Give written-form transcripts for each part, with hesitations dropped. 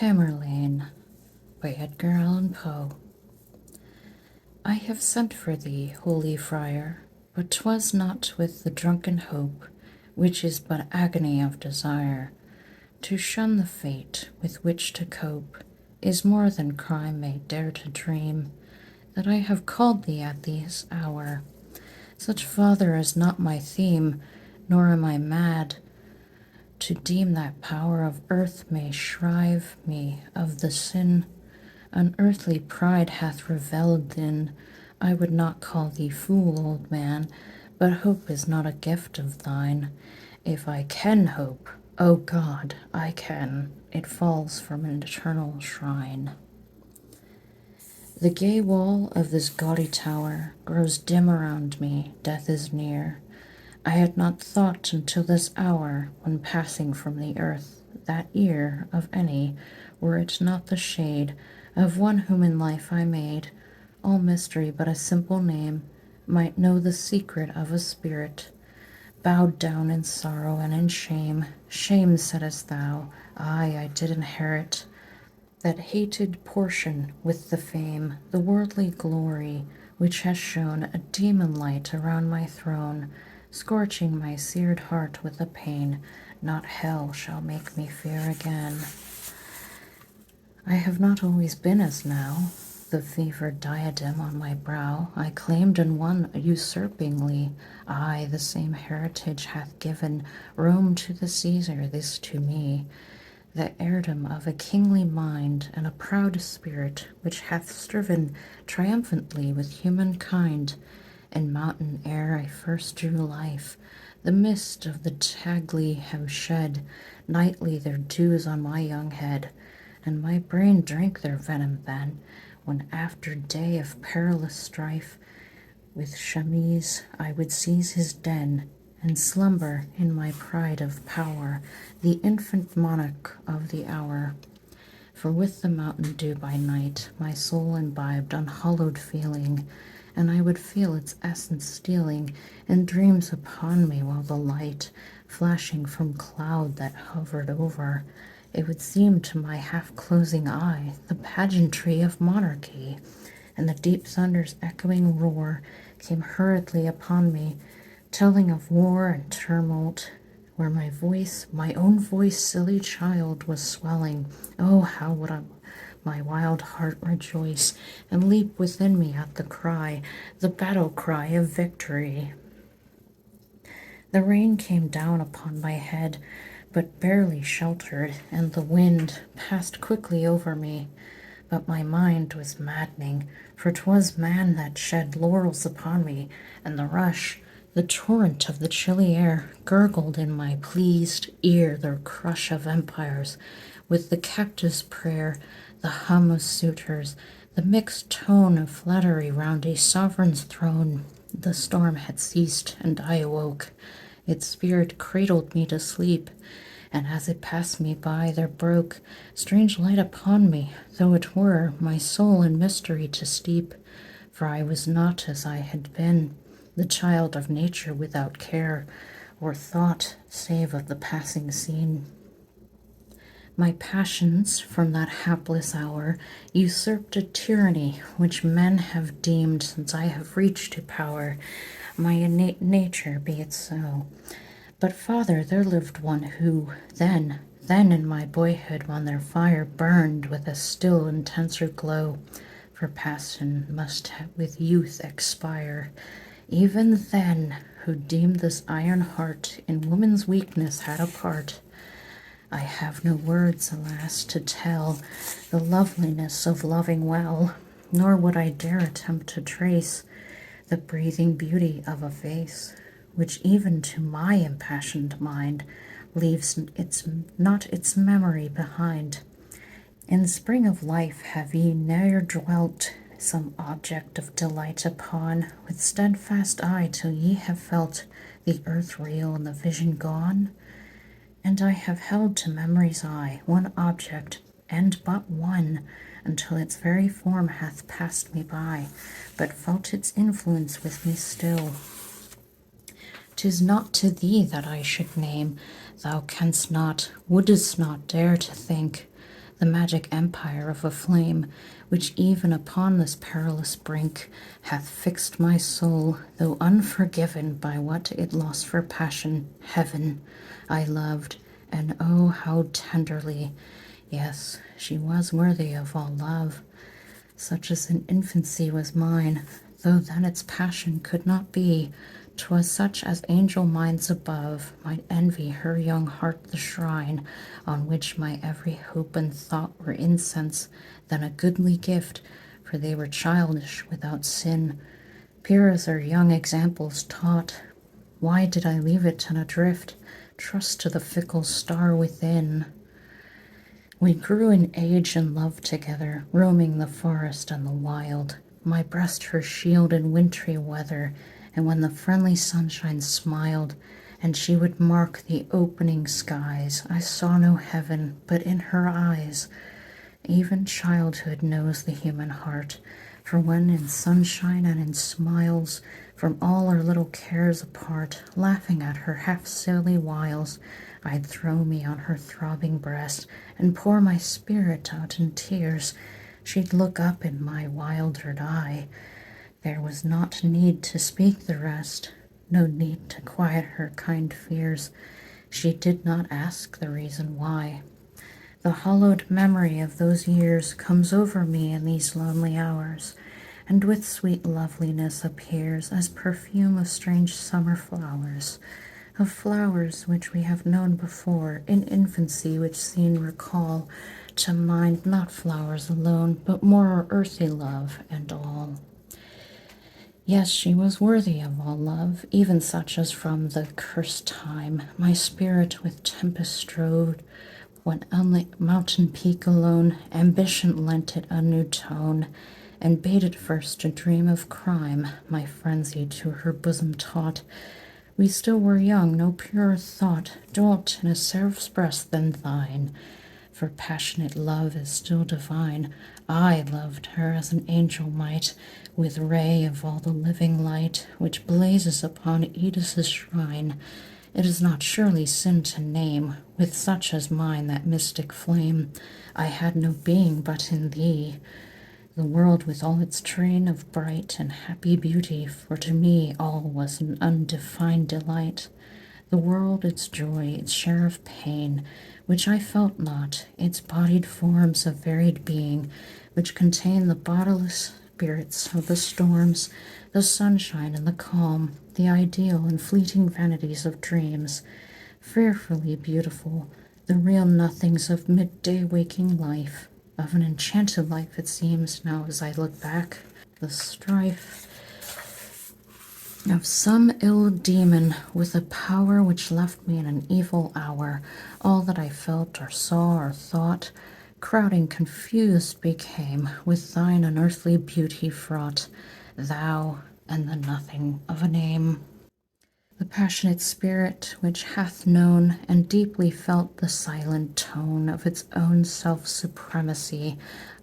Tamerlane by Edgar Allan Poe. I have sent for thee, holy friar, but 'twas not with the drunken hope, which is but agony of desire. To shun the fate with which to cope is more than crime may dare to dream, that I have called thee at this hour. Such, Father, is not my theme, nor am I mad to deem that power of earth may shrive me of the sin unearthly pride hath revelled in. I would not call thee fool, old man, but hope is not a gift of thine. If I can hope, O God, I can, it falls from an eternal shrine. The gay wall of this gaudy tower grows dim around me, death is near. I had not thought until this hour, when passing from the earth, that ear of any, were it not the shade of one whom in life I made, all mystery but a simple name, might know the secret of a spirit, bowed down in sorrow and in shame. Shame, saidst thou, aye, I did inherit that hated portion with the fame, the worldly glory, which has shone a demon light around my throne, scorching my seared heart with a pain not hell shall make me fear again. I have not always been as now. The fevered diadem on my brow I claimed and won usurpingly. Aye, the same heritage hath given Rome to the Caesar, this to me, the heirdom of a kingly mind and a proud spirit, which hath striven triumphantly with humankind. In mountain air I first drew life, the mist of the Tagli have shed nightly their dews on my young head, and my brain drank their venom then, when after day of perilous strife, with chamise I would seize his den, and slumber in my pride of power, the infant monarch of the hour. For with the mountain dew by night my soul imbibed unhallowed feeling, and I would feel its essence stealing in dreams upon me, while the light, flashing from cloud that hovered over, it would seem to my half-closing eye the pageantry of monarchy, and the deep thunder's echoing roar came hurriedly upon me, telling of war and tumult, where my voice, my own voice, silly child, was swelling. Oh, how would my wild heart rejoice and leap within me at the cry, the battle cry of victory. The rain came down upon my head, but barely sheltered, and the wind passed quickly over me. But my mind was maddening, for 'twas man that shed laurels upon me, and the rush, the torrent of the chilly air, gurgled in my pleased ear the crush of empires, with the captive's prayer, the hum of suitors, the mixed tone of flattery round a sovereign's throne. The storm had ceased, and I awoke. Its spirit cradled me to sleep, and as it passed me by, there broke strange light upon me, though it were my soul in mystery to steep. For I was not as I had been, the child of nature without care or thought save of the passing scene. My passions from that hapless hour usurped a tyranny which men have deemed, since I have reached to power, my innate nature, be it so. But, Father, there lived one who, then in my boyhood, when their fire burned with a still intenser glow, for passion must with youth expire, even then, who deemed this iron heart in woman's weakness had a part. I have no words, alas, to tell the loveliness of loving well, nor would I dare attempt to trace the breathing beauty of a face, which even to my impassioned mind leaves not its memory behind. In spring of life have ye ne'er dwelt some object of delight upon, with steadfast eye till ye have felt the earth reel and the vision gone? And I have held to memory's eye one object, and but one, until its very form hath passed me by, but felt its influence with me still. 'Tis not to thee that I should name, thou canst not, wouldst not dare to think, the magic empire of a flame, which even upon this perilous brink hath fixed my soul, though unforgiven by what it lost for passion. Heaven I loved, and oh, how tenderly! Yes, she was worthy of all love, such as in infancy was mine, though then its passion could not be. 'Twas such as angel minds above might envy her young heart the shrine, on which my every hope and thought were incense, then a goodly gift, for they were childish without sin, pure as our young examples taught. Why did I leave it and adrift? Trust to the fickle star within. We grew in age and love together, roaming the forest and the wild, my breast her shield in wintry weather, and when the friendly sunshine smiled, and she would mark the opening skies, I saw no heaven but in her eyes. Even childhood knows the human heart, for when in sunshine and in smiles, from all our little cares apart, laughing at her half silly wiles, I'd throw me on her throbbing breast, and pour my spirit out in tears. She'd look up in my wildered eye. There was not need to speak the rest, no need to quiet her kind fears. She did not ask the reason why. The hallowed memory of those years comes over me in these lonely hours, and with sweet loveliness appears as perfume of strange summer flowers, of flowers which we have known before in infancy, which seen recall to mind not flowers alone, but more earthy love and all. Yes, she was worthy of all love, even such as from the cursed time my spirit with tempest strove, when on the mountain peak alone ambition lent it a new tone, and bade it first to dream of crime, my frenzy to her bosom taught. We still were young, no purer thought dwelt in a seraph's breast than thine, for passionate love is still divine. I loved her as an angel might, with ray of all the living light, which blazes upon Edith's shrine. It is not surely sin to name, with such as mine, that mystic flame. I had no being but in thee, the world with all its train of bright and happy beauty, for to me all was an undefined delight. The world its joy, its share of pain, which I felt not, its bodied forms of varied being, which contain the bodiless spirits of the storms, the sunshine and the calm, the ideal and fleeting vanities of dreams, fearfully beautiful, the real nothings of midday waking life, of an enchanted life it seems now as I look back, the strife of some ill demon with a power which left me in an evil hour. All that I felt or saw or thought, crowding confused became, with thine unearthly beauty fraught, thou and the nothing of a name. The passionate spirit which hath known and deeply felt the silent tone of its own self-supremacy,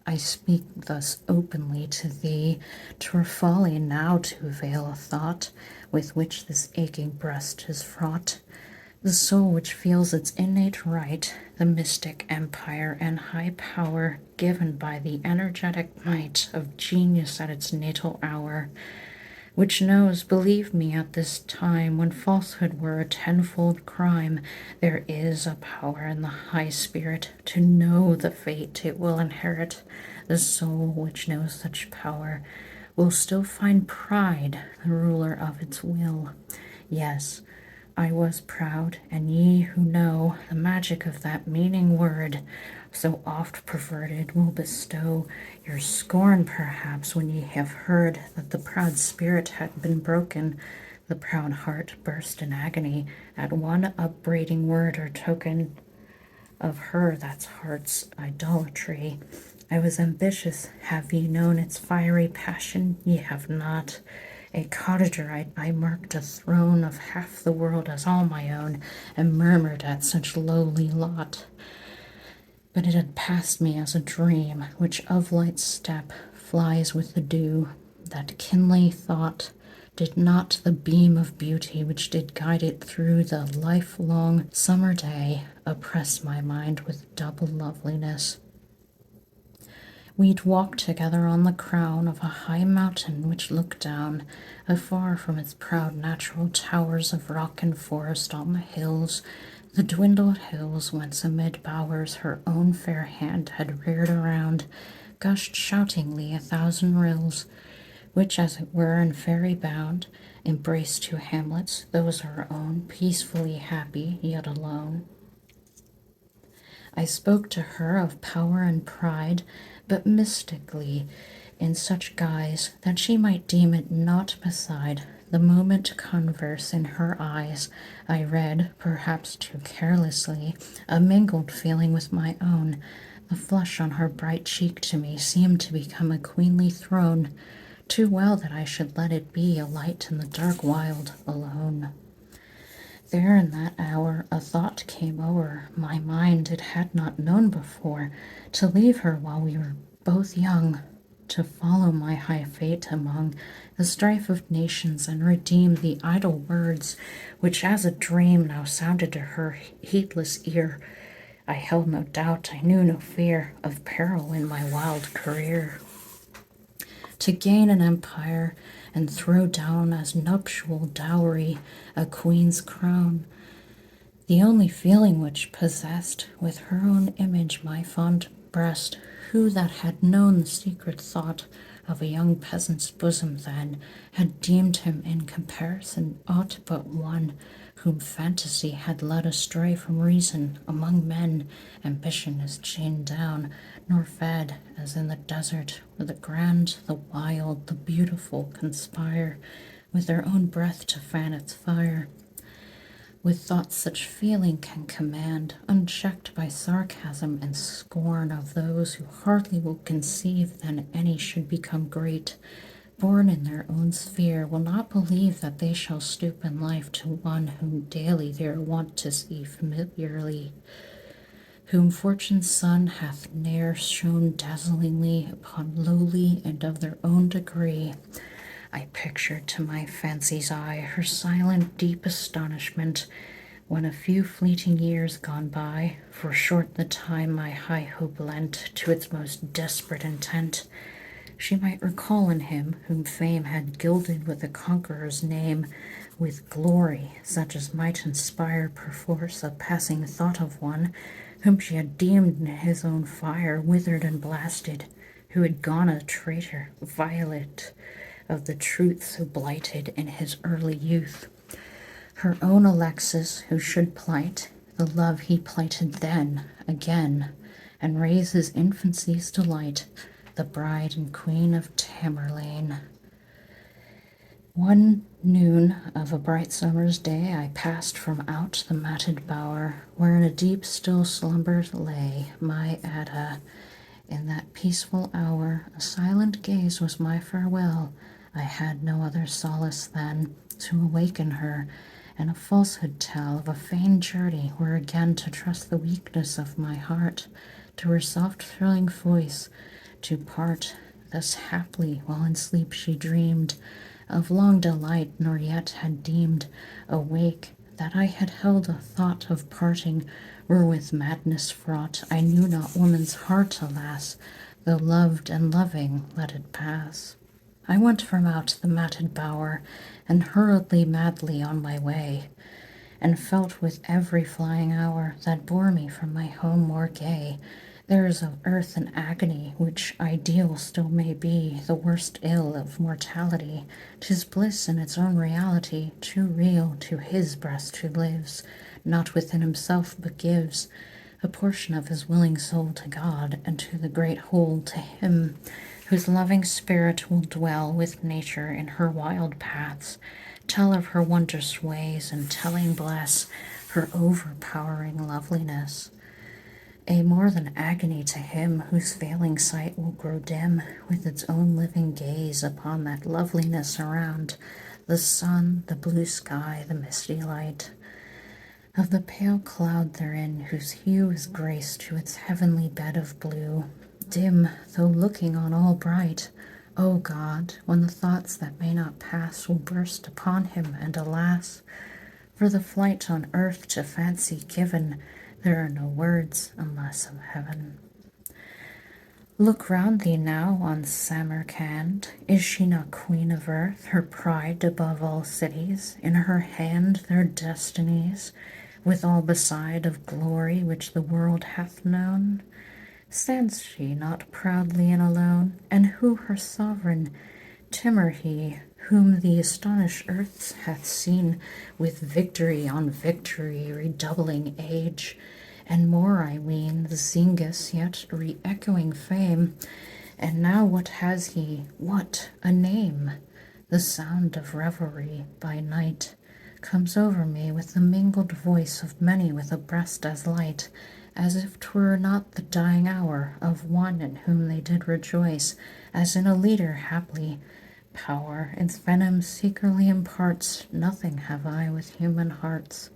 I speak thus openly to thee. 'Twere folly now to veil a thought with which this aching breast is fraught. The soul which feels its innate right, the mystic empire and high power given by the energetic might of genius at its natal hour, which knows, believe me, at this time, when falsehood were a tenfold crime, there is a power in the high spirit to know the fate it will inherit. The soul which knows such power will still find pride the ruler of its will. Yes, I was proud, and ye who know the magic of that meaning word, so oft perverted, will bestow your scorn perhaps when ye have heard that the proud spirit had been broken. The proud heart burst in agony at one upbraiding word or token of her that's heart's idolatry. I was ambitious. Have ye known its fiery passion? Ye have not. A cottager, I marked a throne of half the world as all my own, and murmured at such lowly lot. But it had passed me as a dream, which of light step flies with the dew. That kindly thought did not the beam of beauty which did guide it through the lifelong summer day oppress my mind with double loveliness. We'd walk together on the crown of a high mountain which looked down, afar from its proud natural towers of rock and forest on the hills, the dwindled hills whence amid bowers her own fair hand had reared around, gushed shoutingly a thousand rills, which as it were in fairy bound, embraced two hamlets, those her own, peacefully happy, yet alone. I spoke to her of power and pride, but mystically, in such guise that she might deem it naught beside. The moment converse in her eyes, I read, perhaps too carelessly, a mingled feeling with my own. The flush on her bright cheek to me seemed to become a queenly throne, too well that I should let it be a light in the dark wild alone. There in that hour a thought came o'er my mind it had not known before, to leave her while we were both young, to follow my high fate among the strife of nations and redeem the idle words which as a dream now sounded to her heedless ear. I held no doubt, I knew no fear of peril in my wild career. To gain an empire and throw down as nuptial dowry a queen's crown, the only feeling which possessed with her own image my fond breast, who that had known the secret thought of a young peasant's bosom then, had deemed him in comparison aught but one whom fantasy had led astray from reason. Among men ambition is chained down, nor fed, as in the desert, where the grand, the wild, the beautiful conspire with their own breath to fan its fire. With thoughts such feeling can command, unchecked by sarcasm and scorn of those who hardly will conceive that any should become great, born in their own sphere, will not believe that they shall stoop in life to one whom daily they are wont to see familiarly, whom fortune's sun hath ne'er shone dazzlingly upon lowly and of their own degree. I pictured to my fancy's eye her silent, deep astonishment when a few fleeting years gone by, for short the time my high hope lent to its most desperate intent, she might recall in him whom fame had gilded with a conqueror's name, with glory such as might inspire perforce a passing thought of one whom she had deemed in his own fire withered and blasted, who had gone a traitor, violate of the truth so blighted in his early youth. Her own Alexis, who should plight the love he plighted then again, and raise his infancy's delight, the bride and queen of Tamerlane. One noon of a bright summer's day I passed from out the matted bower, where in a deep still slumber lay my Ada. In that peaceful hour a silent gaze was my farewell. I had no other solace then to awaken her, and a falsehood tell of a feigned journey were again to trust the weakness of my heart to her soft thrilling voice, to part thus haply while in sleep she dreamed of long delight, nor yet had deemed awake that I had held a thought of parting were with madness fraught. I knew not woman's heart, alas, though loved and loving, let it pass. I went from out the matted bower, and hurriedly madly on my way, and felt with every flying hour that bore me from my home more gay. There is of earth an agony, which ideal still may be, the worst ill of mortality. 'Tis bliss in its own reality, too real to his breast who lives, not within himself, but gives a portion of his willing soul to God, and to the great whole to him, whose loving spirit will dwell with nature in her wild paths, tell of her wondrous ways, and telling bless her overpowering loveliness. A more than agony to him whose failing sight will grow dim with its own living gaze upon that loveliness around, the sun, the blue sky, the misty light of the pale cloud therein, whose hue is grace to its heavenly bed of blue, dim though looking on all bright. O God, when the thoughts that may not pass will burst upon him, and alas, for the flight on earth to fancy given, there are no words unless of heaven. Look round thee now on Samarcand. Is she not queen of earth, her pride above all cities? In her hand their destinies, with all beside of glory which the world hath known? Stands she not proudly and alone? And who her sovereign? Timur he, whom the astonished earth hath seen, with victory on victory redoubling age, and more, I ween, the Zingis yet re-echoing fame. And now what has he? What a name! The sound of revelry by night comes over me with the mingled voice of many with a breast as light, as if 'twere not the dying hour of one in whom they did rejoice, as in a leader haply power its venom secretly imparts. Nothing have I with human hearts.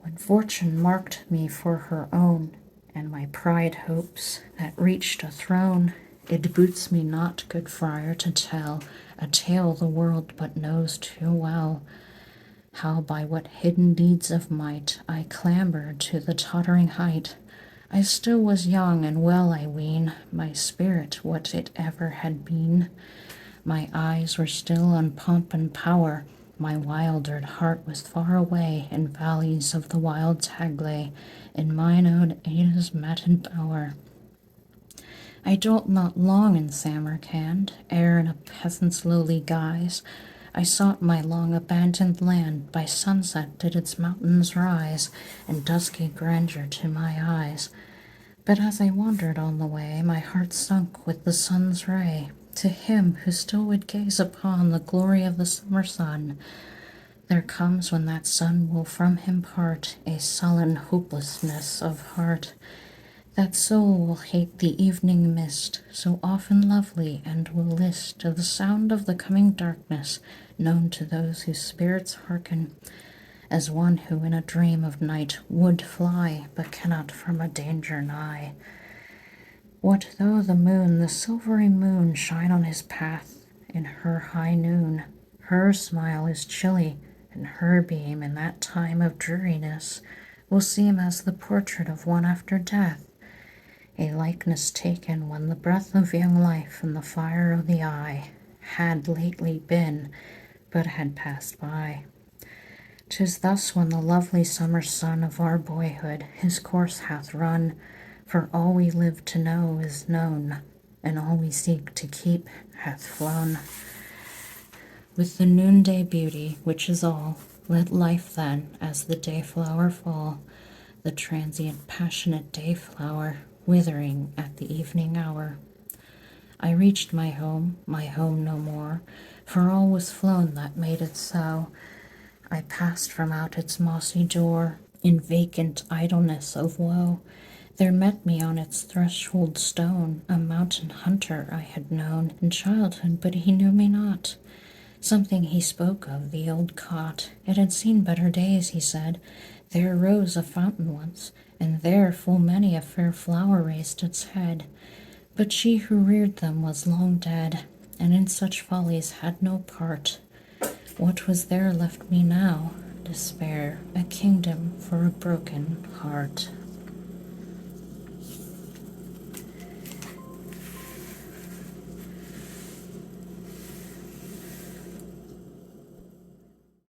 When fortune marked me for her own, and my pride hopes that reached a throne, it boots me not, good friar, to tell a tale the world but knows too well, how by what hidden deeds of might I clambered to the tottering height. I still was young and well, I ween, my spirit what it ever had been. My eyes were still on pomp and power, my wildered heart was far away in valleys of the wild Taglay, in mine own Ada's matted bower. I dwelt not long in Samarcand, ere in a peasant's lowly guise I sought my long abandoned land. By sunset did its mountains rise, in dusky grandeur to my eyes. But as I wandered on the way, my heart sunk with the sun's ray. To him who still would gaze upon the glory of the summer sun, there comes, when that sun will from him part, a sullen hopelessness of heart. That soul will hate the evening mist, so often lovely, and will list to the sound of the coming darkness, known to those whose spirits hearken, as one who in a dream of night would fly, but cannot from a danger nigh. What though the moon, the silvery moon, shine on his path in her high noon? Her smile is chilly, and her beam in that time of dreariness will seem as the portrait of one after death, a likeness taken when the breath of young life and the fire of the eye had lately been, but had passed by. 'Tis thus when the lovely summer sun of our boyhood his course hath run, for all we live to know is known, and all we seek to keep hath flown. With the noonday beauty, which is all, let life then, as the day-flower fall, the transient passionate day-flower, withering at the evening hour. I reached my home no more, for all was flown that made it so. I passed from out its mossy door, in vacant idleness of woe. There met me on its threshold stone a mountain hunter I had known in childhood, but he knew me not. Something he spoke of the old cot. It had seen better days, he said. There rose a fountain once, and there full many a fair flower raised its head. But she who reared them was long dead, and in such follies had no part. What was there left me now? Despair, a kingdom for a broken heart.